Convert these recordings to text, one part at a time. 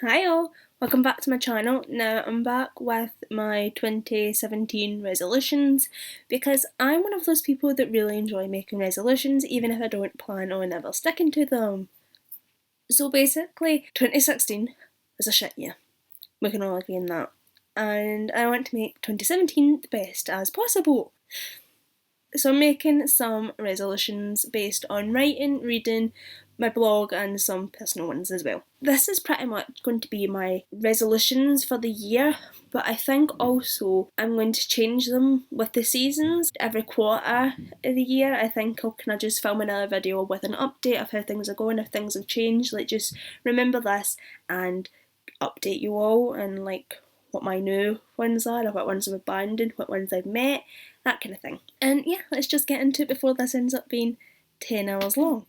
Hi all, welcome back to my channel. Now I'm back with my 2017 resolutions because I'm one of those people that really enjoy making resolutions even if I don't plan on ever sticking to them. So basically 2016 was a shit year, we can all agree on that, and I want to make 2017 the best as possible. So I'm making some resolutions based on writing, reading, my blog and some personal ones as well. This is pretty much going to be my resolutions for the year, but I think also I'm going to change them with the seasons. Every quarter of the year I think I'll kind of just film another video with an update of how things are going, if things have changed, like just remember this and update you all and like what my new ones are, or what ones I've abandoned, what ones I've met, that kind of thing. And yeah, let's just get into it before this ends up being 10 hours long.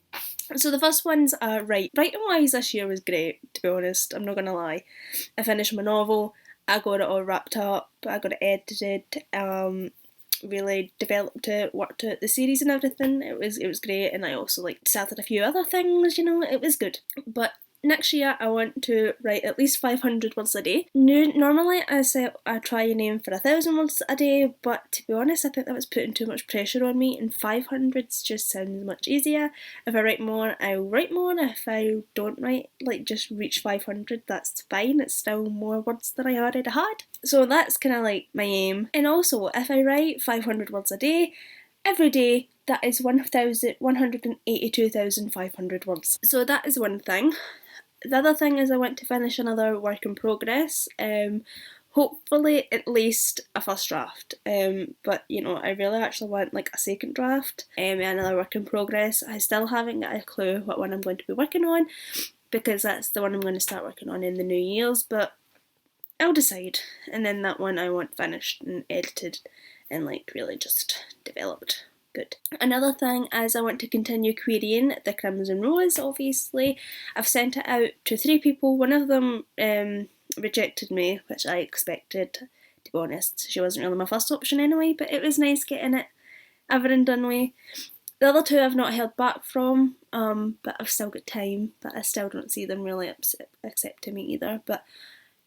So the first ones are writing wise this year was great, to be honest, I'm not gonna lie. I finished my novel, I got it all wrapped up, I got it edited, really developed it, worked out the series and everything. It was great, and I also like started a few other things, you know, it was good. But next year I want to write at least 500 words a day. Normally I try and aim for 1,000 words a day, but to be honest I think that was putting too much pressure on me, and 500s just sounds much easier. If I write more, I'll write more. If I don't write, like just reach 500, that's fine, it's still more words than I already had. So that's kind of like my aim. And also if I write 500 words a day, every day, that is 182,500 words. So that is one thing. The other thing is I want to finish another work in progress, hopefully at least a first draft, but you know, I really actually want like a second draft, another work in progress. I still haven't got a clue what one I'm going to be working on, because that's the one I'm going to start working on in the New Year's, but I'll decide. And then that one I want finished and edited and like really just developed. Good. Another thing is I want to continue querying the Crimson Rose, obviously. I've sent it out to 3 people. One of them rejected me, which I expected, to be honest. She wasn't really my first option anyway, but it was nice getting it over and done with. The other 2 I've not held back from, but I've still got time, but I still don't see them really accepting me either. But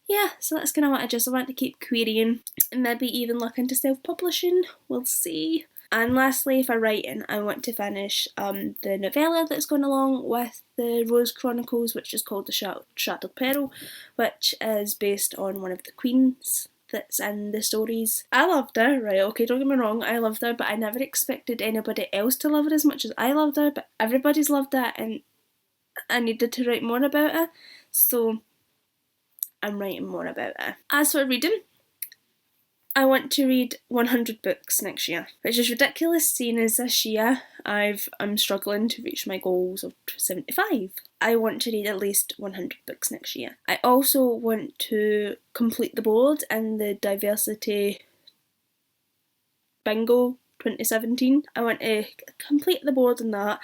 yeah, so that's kind of what I want to keep querying and maybe even look into self-publishing. We'll see. And lastly, for writing, I want to finish the novella that's going along with the Rose Chronicles, which is called The Shattered Pearl, which is based on one of the queens that's in the stories. I loved her, right, okay, don't get me wrong, I loved her, but I never expected anybody else to love her as much as I loved her, but everybody's loved her and I needed to write more about her, so I'm writing more about her. As for reading, I want to read 100 books next year, which is ridiculous seeing as this year I'm struggling to reach my goals of 75. I want to read at least 100 books next year. I also want to complete the board in the diversity bingo 2017. I want to complete the board in that.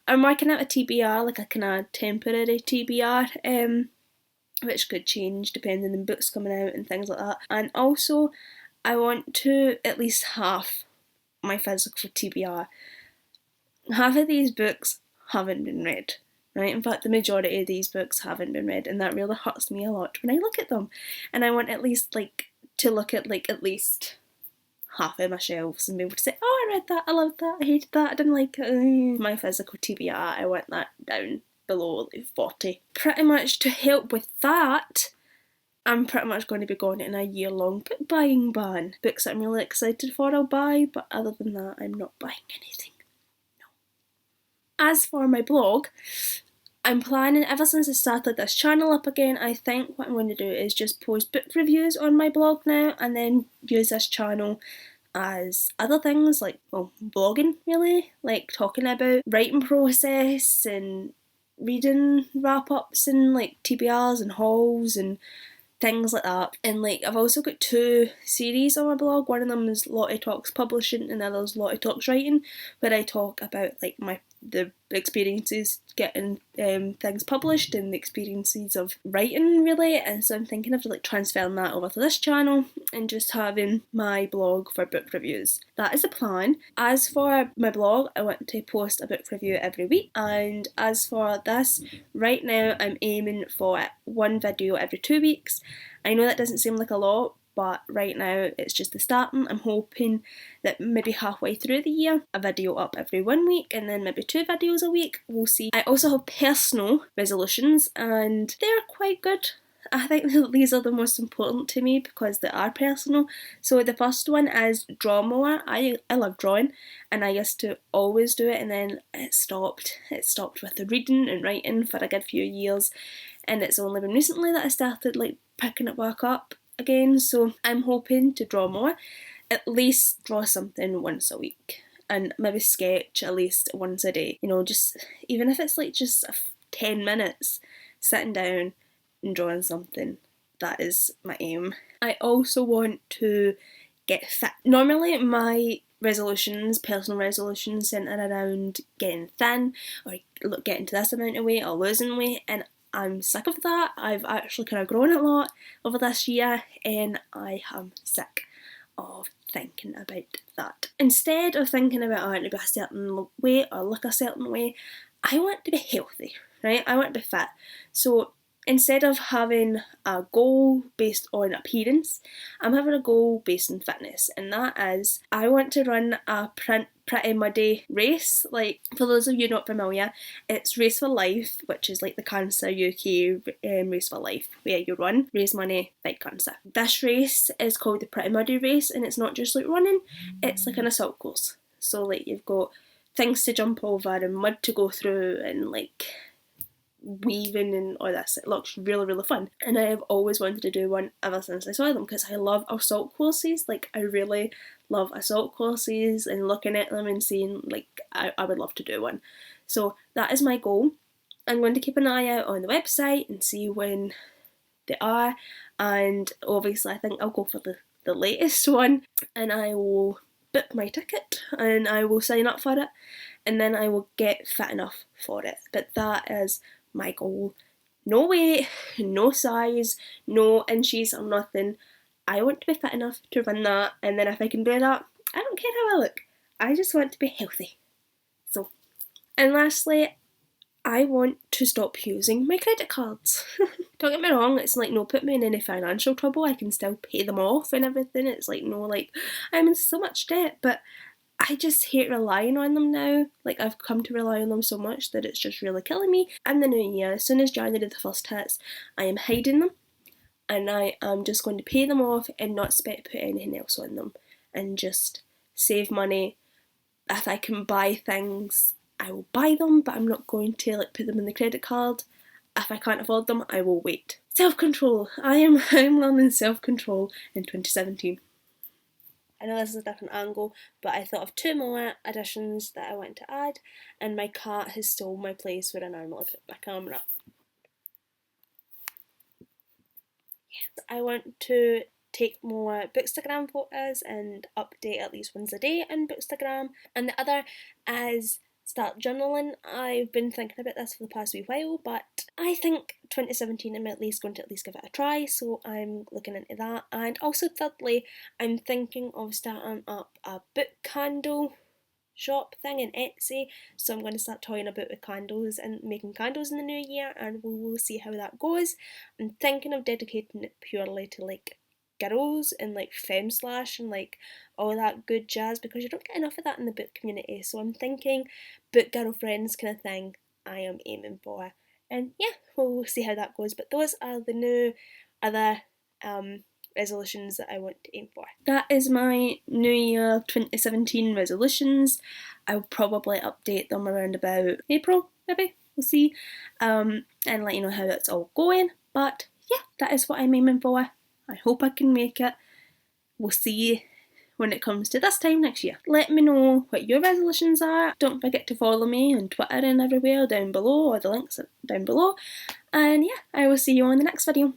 I'm working out a TBR, like a kind of temporary TBR, which could change depending on books coming out and things like that. And also I want to at least half my physical TBR. Half of these books haven't been read, right? In fact, the majority of these books haven't been read, and that really hurts me a lot when I look at them. And I want at least to look at at least half of my shelves and be able to say, oh, I read that, I loved that, I hated that, I didn't like it. My physical TBR, I want that down below 40. Pretty much to help with that, I'm pretty much going to be going in a year-long book buying ban. Books that I'm really excited for I'll buy, but other than that I'm not buying anything. No. As for my blog, I'm planning, ever since I started this channel up again, I think what I'm going to do is just post book reviews on my blog now and then use this channel as other things like, well, blogging really, like talking about writing process and reading wrap-ups and like TBRs and hauls and things like that. And I've also got 2 series on my blog. One of them is Lottie Talks Publishing and the other is Lottie Talks Writing, where I talk about my the experiences getting things published and the experiences of writing, really. And so I'm thinking of like transferring that over to this channel and just having my blog for book reviews. That is the plan. As for my blog, I want to post a book review every week, and as for this, right now I'm aiming for one video every 2 weeks. I know that doesn't seem like a lot, but right now it's just the starting. I'm hoping that maybe halfway through the year, a video up every 1 week, and then maybe 2 videos a week. We'll see. I also have personal resolutions, and they're quite good. I think these are the most important to me because they are personal. So the first one is draw more. I love drawing, and I used to always do it, and then it stopped. It stopped with the reading and writing for a good few years, and it's only been recently that I started like picking it back up again. So I'm hoping to draw more, at least draw something once a week, and maybe sketch at least once a day. You know, just even if it's like just 10 minutes sitting down and drawing something. That is my aim. I also want to get fit. Normally my resolutions, personal resolutions, centre around getting thin or getting to this amount of weight or losing weight, and I'm sick of that. I've actually kind of grown a lot over this year, and I am sick of thinking about that. Instead of thinking about I want to be a certain weight or look a certain way, I want to be healthy, right? I want to be fit. So instead of having a goal based on appearance, I'm having a goal based on fitness, and that is I want to run a Pretty Muddy race. Like, for those of you not familiar, it's Race for Life, which is like the Cancer UK Race for Life, where you run, raise money, fight cancer. This race is called the Pretty Muddy race, and it's not just like running, it's like an assault course. So like you've got things to jump over and mud to go through and like weaving and all this. It looks really, really fun, and I have always wanted to do one ever since I saw them because I love assault courses. Like, I really love assault courses and looking at them and seeing, like, I would love to do one. So that is my goal. I'm going to keep an eye out on the website and see when they are, and obviously I think I'll go for the latest one, and I will book my ticket and I will sign up for it, and then I will get fit enough for it. But that is my goal. No weight, no size, no inches or nothing. I want to be fit enough to run that, and then if I can do that, I don't care how I look. I just want to be healthy. So, and lastly, I want to stop using my credit cards. Don't get me wrong, it's like no put me in any financial trouble. I can still pay them off and everything. It's like no, like I'm in so much debt, but I just hate relying on them now. Like, I've come to rely on them so much that it's just really killing me. In the new year, as soon as January the 1st hits, I am hiding them, and I am just going to pay them off and not put anything else on them, and just save money. If I can buy things, I will buy them, but I'm not going to like put them in the credit card. If I can't afford them, I will wait. Self-control. I'm learning self-control in 2017. I know this is a different angle, but I thought of 2 more additions that I want to add, and my cat has stolen my place where I normally put my camera. Yes, I want to take more Bookstagram photos and update at least once a day on Bookstagram, and the other is start journaling. I've been thinking about this for the past wee while, but I think 2017 I'm at least going to give it a try, so I'm looking into that. And also thirdly, I'm thinking of starting up a book candle shop thing in Etsy, so I'm going to start toying about with candles and making candles in the new year, and we'll see how that goes. I'm thinking of dedicating it purely to like girls and like femme slash and like all that good jazz, because you don't get enough of that in the book community. So I'm thinking book girlfriends kind of thing I am aiming for, and yeah, we'll see how that goes. But those are the new other resolutions that I want to aim for. That is my New Year 2017 resolutions. I'll probably update them around about April, maybe, we'll see, and let you know how that's all going. But yeah, that is what I'm aiming for. I hope I can make it. We'll see when it comes to this time next year. Let me know what your resolutions are. Don't forget to follow me on Twitter and everywhere down below, or the links down below. And yeah, I will see you on the next video.